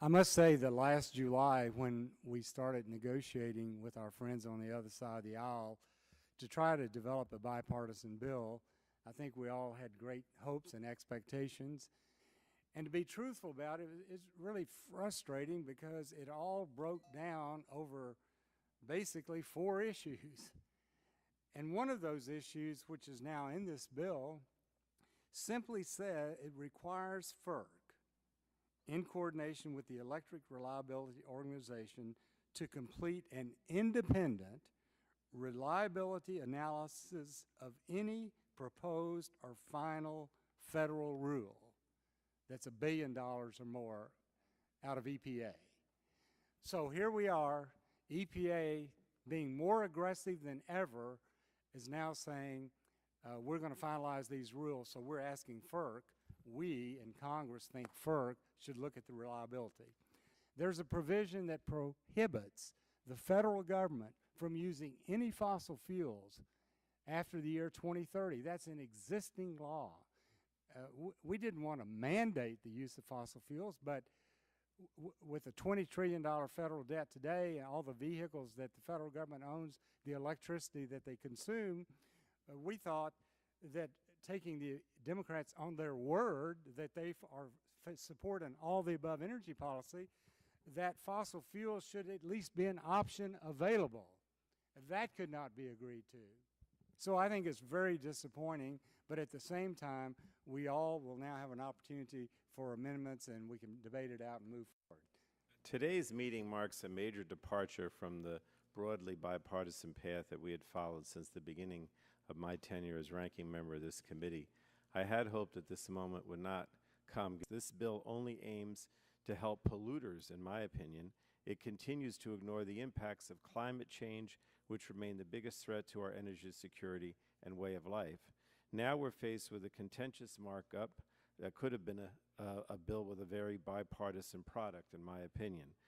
I must say that last July, when we started negotiating with our friends on the other side of the aisle to try to develop a bipartisan bill, I think we all had great hopes and expectations. And to be truthful about it, it's really frustrating because it all broke down over basically four issues. And one of those issues, which is now in this bill, simply said it requires FERC, in coordination with the Electric Reliability Organization, to complete an independent reliability analysis of any proposed or final federal rule that's $1 billion or more out of EPA. So here we are, EPA being more aggressive than ever is now saying we're going to finalize these rules, so we're asking FERC. We in Congress think FERC should look at the reliability. There's a provision that prohibits the federal government from using any fossil fuels after the year 2030. That's an existing law. We didn't want to mandate the use of fossil fuels, but with a $20 trillion federal debt today and all the vehicles that the federal government owns, the electricity that they consume, we thought that taking the Democrats on their word that they are supporting all the above energy policy, that fossil fuels should at least be an option available. That could not be agreed to. So I think it's very disappointing, but at the same time, we all will now have an opportunity for amendments and we can debate it out and move forward. Today's meeting marks a major departure from the broadly bipartisan path that we had followed since the beginning of my tenure as ranking member of this committee. I had hoped that this moment would not come. This bill only aims to help polluters, in my opinion. It continues to ignore the impacts of climate change, which remain the biggest threat to our energy security and way of life. Now we're faced with a contentious markup that could have been a bill with a very bipartisan product, in my opinion.